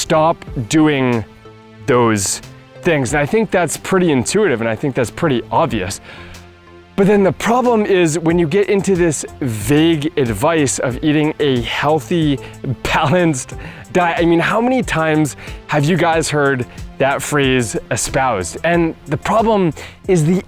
stop doing those things. And I think that's pretty intuitive, and I think that's pretty obvious. But then the problem is when you get into this vague advice of eating a healthy, balanced diet. I mean, how many times have you guys heard that phrase espoused? And the problem is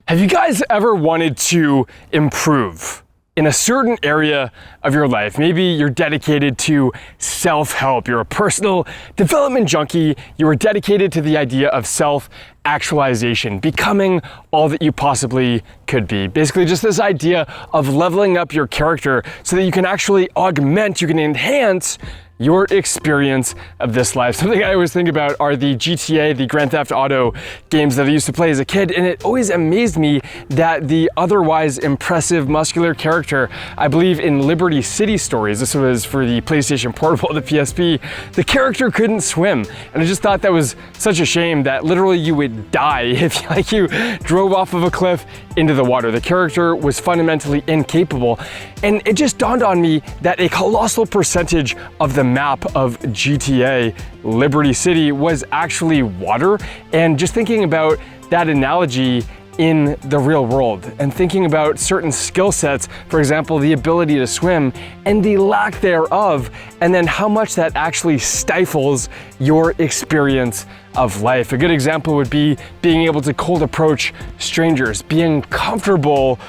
have you guys ever wanted to improve in a certain area of your life? Maybe you're dedicated to self-help. You're a personal development junkie. You are dedicated to the idea of self-actualization, becoming all that you possibly could be. Basically, just this idea of leveling up your character so that you can actually augment, you can enhance your experience of this life. Something I always think about are the GTA, the Grand Theft Auto games that I used to play as a kid, and it always amazed me that the otherwise impressive muscular character, I believe in Liberty City Stories, this was for the PlayStation Portable, the PSP, the character couldn't swim. And I just thought that was such a shame that literally you would die if you drove off of a cliff into the water. The character was fundamentally incapable. And it just dawned on me that a colossal percentage of the map of GTA Liberty City was actually water. And just thinking about that analogy in the real world and thinking about certain skill sets, for example, the ability to swim and the lack thereof, and then how much that actually stifles your experience of life. A good example would be being able to cold approach strangers, being comfortable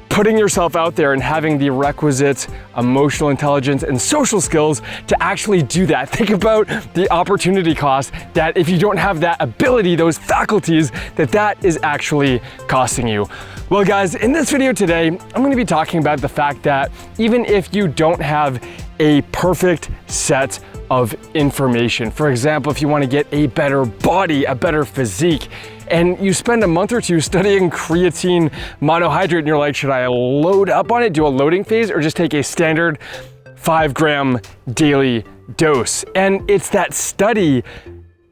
putting yourself out there and having the requisite emotional intelligence and social skills to actually do that. Think about the opportunity cost that if you don't have that ability, those faculties, that is actually costing you. Well guys, in this video today, I'm going to be talking about the fact that even if you don't have a perfect set of information, for example, if you want to get a better body, a better physique, and you spend a month or two studying creatine monohydrate and you're like, should I load up on it, do a loading phase, or just take a standard 5-gram daily dose? And it's that study,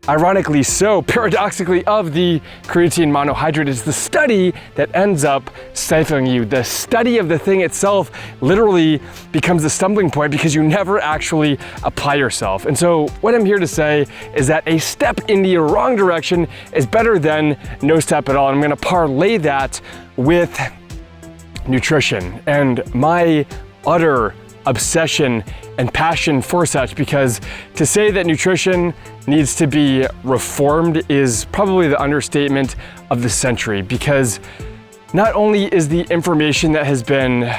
ironically so, paradoxically, of the creatine monohydrate is the study that ends up stifling you. The study of the thing itself literally becomes the stumbling point because you never actually apply yourself. And so what I'm here to say is that a step in the wrong direction is better than no step at all. And I'm gonna parlay that with nutrition and my utter obsession and passion for such, because to say that nutrition needs to be reformed is probably the understatement of the century, because not only is the information that has been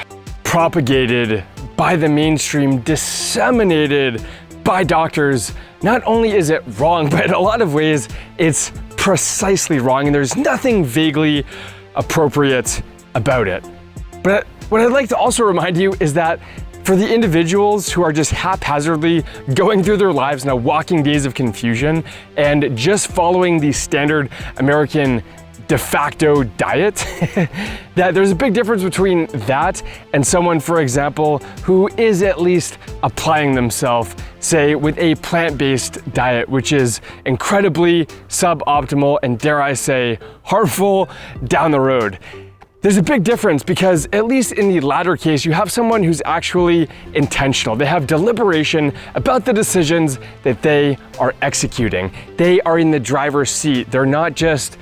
propagated by the mainstream, disseminated by doctors, not only is it wrong, but in a lot of ways it's precisely wrong, and there's nothing vaguely appropriate about it. But what I'd like to also remind you is that for the individuals who are just haphazardly going through their lives in a walking days of confusion and just following the standard American de facto diet, that there's a big difference between that and someone, for example, who is at least applying themselves, say, with a plant-based diet, which is incredibly suboptimal and, dare I say, harmful down the road. There's a big difference because at least in the latter case, you have someone who's actually intentional. They have deliberation about the decisions that they are executing. They are in the driver's seat. They're not just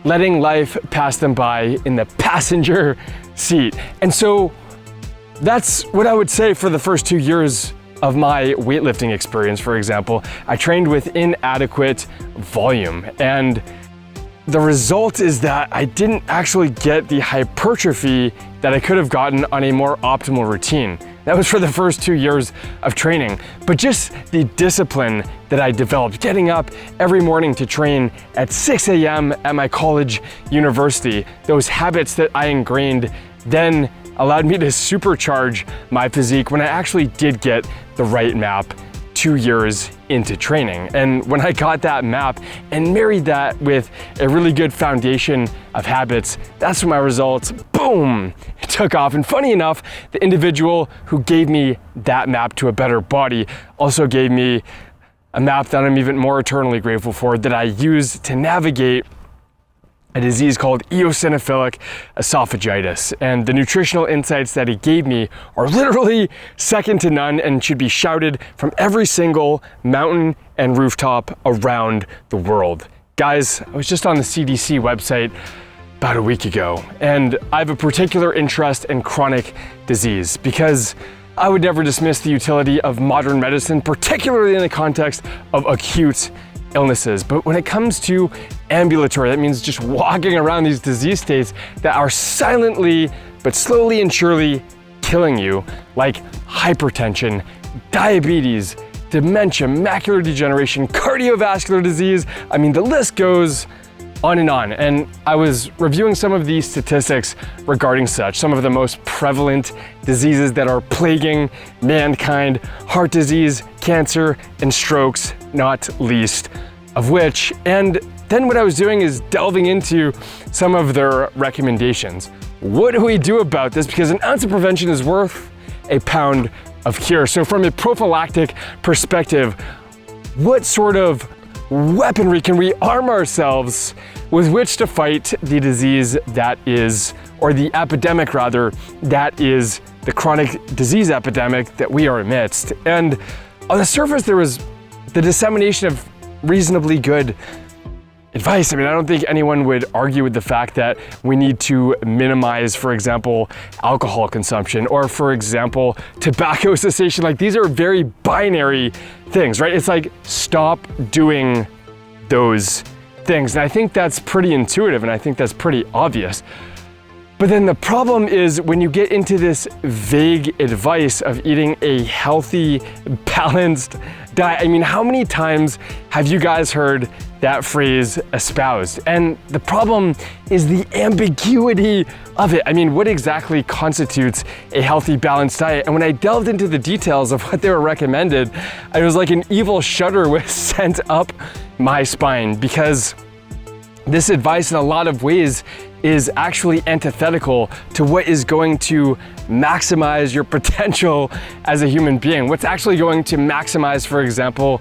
letting life pass them by in the passenger seat. And so that's what I would say for the first 2 years of my weightlifting experience, for example. I trained with inadequate volume, and the result is that I didn't actually get the hypertrophy that I could have gotten on a more optimal routine. That was for the first 2 years of training. But just the discipline that I developed, getting up every morning to train at 6 a.m. at my college university, those habits that I ingrained then allowed me to supercharge my physique when I actually did get the right map 2 years into training. And when I got that map and married that with a really good foundation of habits, that's when my results, boom, took off. And funny enough, the individual who gave me that map to a better body also gave me a map that I'm even more eternally grateful for, that I use to navigate a disease called eosinophilic esophagitis. And the nutritional insights that he gave me are literally second to none and should be shouted from every single mountain and rooftop around the world. Guys, I was just on the CDC website about a week ago, and I have a particular interest in chronic disease because I would never dismiss the utility of modern medicine, particularly in the context of acute illnesses. But when it comes to ambulatory, that means just walking around these disease states that are silently but slowly and surely killing you, like hypertension, diabetes, dementia, macular degeneration, cardiovascular disease. I mean, the list goes on and on. And I was reviewing some of these statistics regarding such, some of the most prevalent diseases that are plaguing mankind: heart disease, cancer, and strokes, not least of which. And then what I was doing is delving into some of their recommendations. What do we do about this? Because an ounce of prevention is worth a pound of cure. So from a prophylactic perspective, what sort of weaponry can we arm ourselves with which to fight the disease that is, or the epidemic rather, that is the chronic disease epidemic that we are amidst? And on the surface, there was the dissemination of reasonably good advice. I mean, I don't think anyone would argue with the fact that we need to minimize, for example, alcohol consumption, or for example, tobacco cessation. Like, these are very binary things, right? It's like, stop doing those things. And I think that's pretty intuitive, and I think that's pretty obvious. But then the problem is when you get into this vague advice of eating a healthy, balanced diet. I mean, how many times have you guys heard that phrase espoused? And the problem is the ambiguity of it. I mean, what exactly constitutes a healthy, balanced diet? And when I delved into the details of what they were recommended, it was like an evil shudder was sent up my spine, because this advice in a lot of ways is actually antithetical to what is going to maximize your potential as a human being. What's actually going to maximize, for example,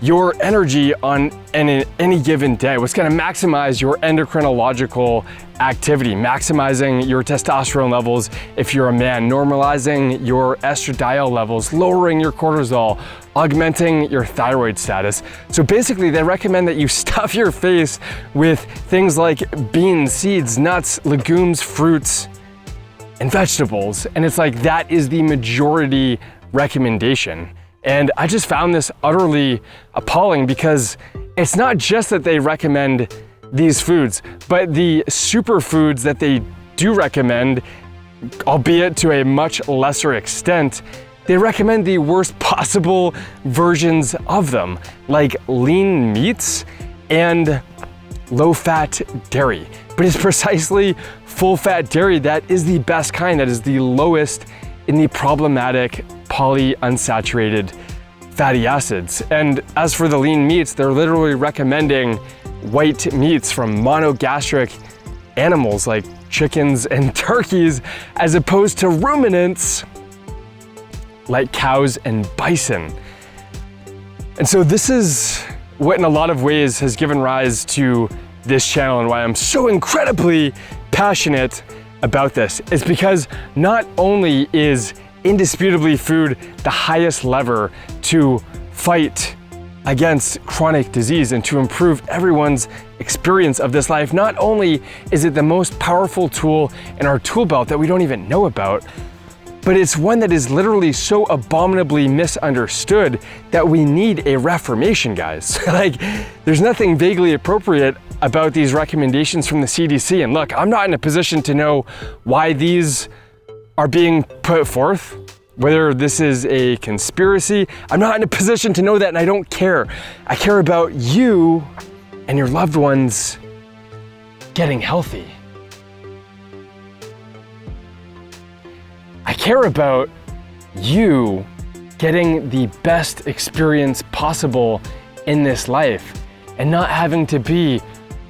your energy on any given day. What's going to maximize your endocrinological activity, maximizing your testosterone levels if you're a man, normalizing your estradiol levels, lowering your cortisol, augmenting your thyroid status. So basically, they recommend that you stuff your face with things like beans, seeds, nuts, legumes, fruits, and vegetables. And it's like, that is the majority recommendation. And I just found this utterly appalling, because it's not just that they recommend these foods, but the superfoods that they do recommend, albeit to a much lesser extent, they recommend the worst possible versions of them, like lean meats and low-fat dairy. But it's precisely full-fat dairy that is the best kind, that is the lowest in the problematic polyunsaturated fatty acids. And as for the lean meats, they're literally recommending white meats from monogastric animals like chickens and turkeys, as opposed to ruminants like cows and bison. And so this is what in a lot of ways has given rise to this channel, and why I'm so incredibly passionate about this. It's because not only is indisputably food the highest lever to fight against chronic disease and to improve everyone's experience of this life, not only is it the most powerful tool in our tool belt that we don't even know about, but it's one that is literally so abominably misunderstood that we need a reformation, guys. Like, there's nothing vaguely appropriate about these recommendations from the CDC. And look, I'm not in a position to know why these are being put forth, whether this is a conspiracy. I'm not in a position to know that, and I don't care. I care about you and your loved ones getting healthy. I care about you getting the best experience possible in this life, and not having to be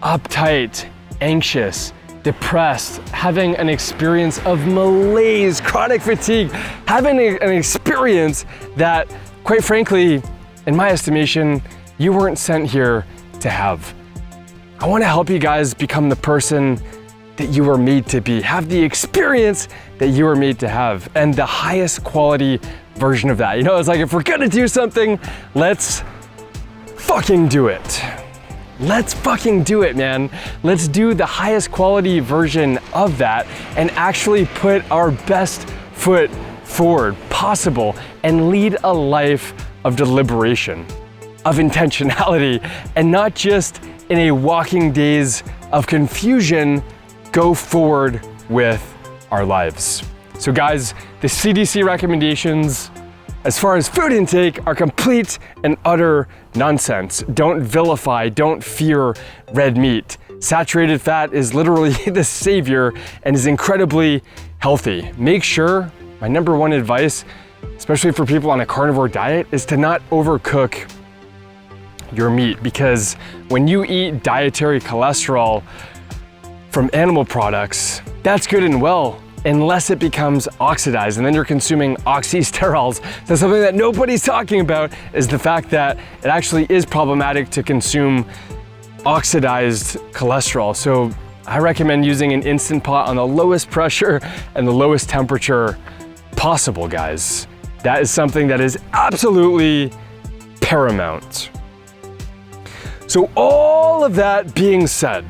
uptight, anxious, depressed, having an experience of malaise, chronic fatigue, having an experience that, quite frankly, in my estimation, you weren't sent here to have. I want to help you guys become the person that you were made to be, have the experience that you were made to have, and the highest quality version of that. You know, it's like, if we're gonna do something, let's fucking do it. Let's fucking do it, man. Let's do the highest quality version of that and actually put our best foot forward possible and lead a life of deliberation, of intentionality, and not just in a walking days of confusion, go forward with our lives. So guys, the CDC recommendations as far as food intake are complete and utter nonsense. Don't vilify, don't fear red meat. Saturated fat is literally the savior and is incredibly healthy. Make sure, my number one advice, especially for people on a carnivore diet, is to not overcook your meat, because when you eat dietary cholesterol from animal products, that's good and well, unless it becomes oxidized, and then you're consuming oxysterols. So something that nobody's talking about is the fact that it actually is problematic to consume oxidized cholesterol. So I recommend using an Instant Pot on the lowest pressure and the lowest temperature possible, guys. That is something that is absolutely paramount. So all of that being said,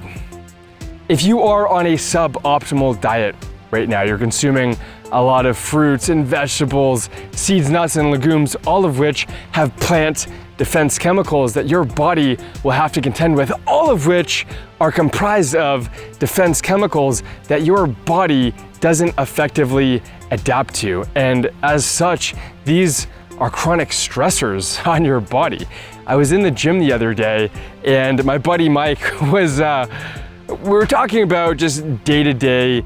if you are on a suboptimal diet right now, you're consuming a lot of fruits and vegetables, seeds, nuts, and legumes, all of which have plant defense chemicals that your body will have to contend with, all of which are comprised of defense chemicals that your body doesn't effectively adapt to. And as such, these are chronic stressors on your body. I was in the gym the other day and my buddy Mike was, we were talking about just day-to-day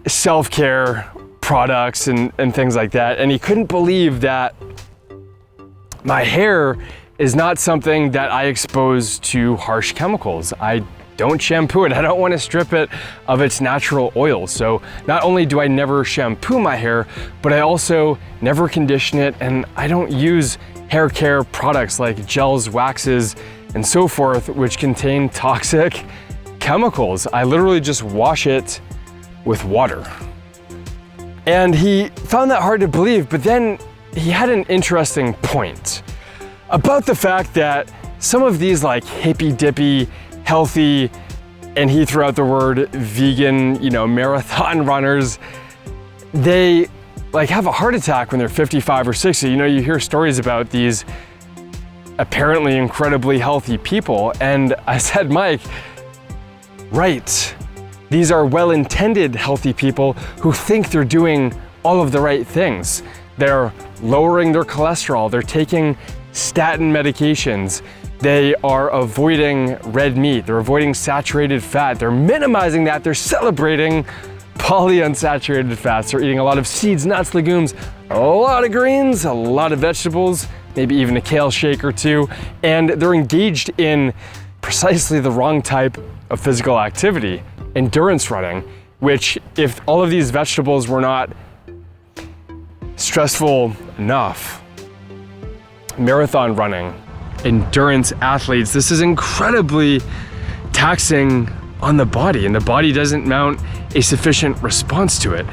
self-care products and things like that. And he couldn't believe that my hair is not something that I expose to harsh chemicals. I don't shampoo it. I don't want to strip it of its natural oil. So not only do I never shampoo my hair, but I also never condition it, and I don't use hair care products like gels, waxes, and so forth, which contain toxic chemicals. I literally just wash it with water. And he found that hard to believe, but then he had an interesting point about the fact that some of these like hippy-dippy, healthy, and he threw out the word vegan, you know, marathon runners, they like have a heart attack when they're 55 or 60. You know, you hear stories about these apparently incredibly healthy people. And I said, Mike, right, these are well-intended healthy people who think they're doing all of the right things. They're lowering their cholesterol, they're taking statin medications, they are avoiding red meat, they're avoiding saturated fat, they're minimizing that, they're celebrating polyunsaturated fats, they're eating a lot of seeds, nuts, legumes, a lot of greens, a lot of vegetables, maybe even a kale shake or two, and they're engaged in precisely the wrong type of physical activity, endurance running, which if all of these vegetables were not stressful enough, marathon running, endurance athletes, this is incredibly taxing on the body, and the body doesn't mount a sufficient response to it.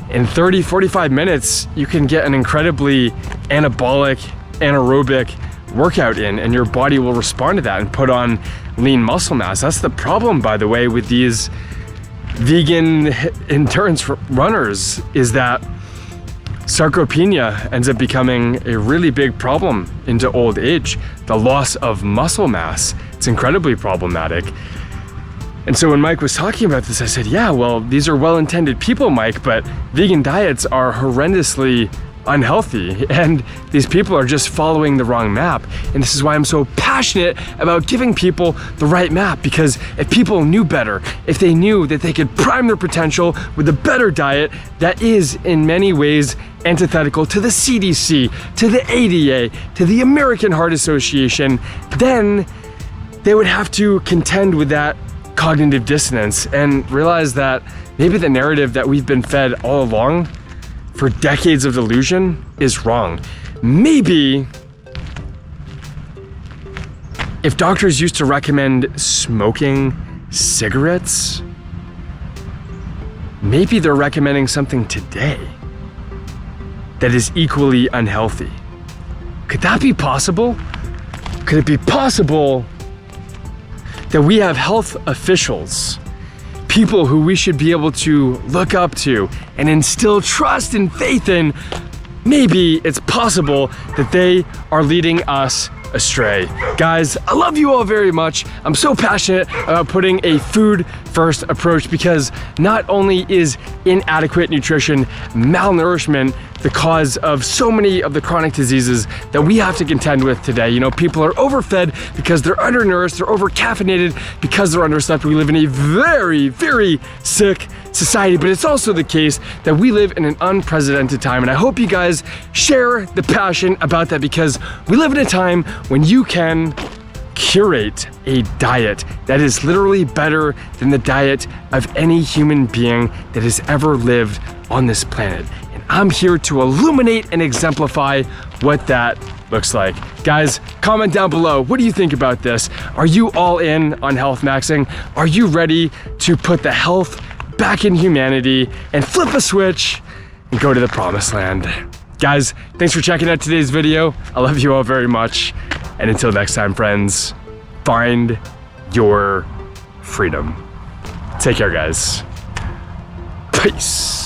In 30, 45 minutes, you can get an incredibly anabolic, anaerobic workout in, and your body will respond to that and put on lean muscle mass. That's the problem, by the way, with these vegan endurance runners, is that sarcopenia ends up becoming a really big problem into old age. The loss of muscle mass, it's incredibly problematic. And so when Mike was talking about this, I said, yeah, well, these are well-intended people, Mike, but vegan diets are horrendously unhealthy, and these people are just following the wrong map. And this is why I'm so passionate about giving people the right map, because if people knew better, if they knew that they could prime their potential with a better diet that is in many ways antithetical to the CDC, to the ADA, to the American Heart Association, then they would have to contend with that cognitive dissonance and realize that maybe the narrative that we've been fed all along for decades of delusion is wrong. Maybe If doctors used to recommend smoking cigarettes, maybe they're recommending something today that is equally unhealthy. Could that be possible? Could it be possible that we have health officials, people who we should be able to look up to and instill trust and faith in? Maybe it's possible that they are leading us astray. Guys, I love you all very much. I'm so passionate about putting a food first approach because not only is inadequate nutrition, malnourishment, the cause of so many of the chronic diseases that we have to contend with today. You know, people are overfed because they're undernourished, they're over-caffeinated because they're underslept. We live in a very, very sick society, but it's also the case that we live in an unprecedented time. And I hope you guys share the passion about that because we live in a time when you can curate a diet that is literally better than the diet of any human being that has ever lived on this planet. And I'm here to illuminate and exemplify what that looks like. Guys, comment down below. What do you think about this? Are you all in on health maxing? Are you ready to put the health back in humanity and flip a switch and go to the promised land? Guys, thanks for checking out today's video. I love you all very much. And until next time, friends, find your freedom. Take care, guys. Peace.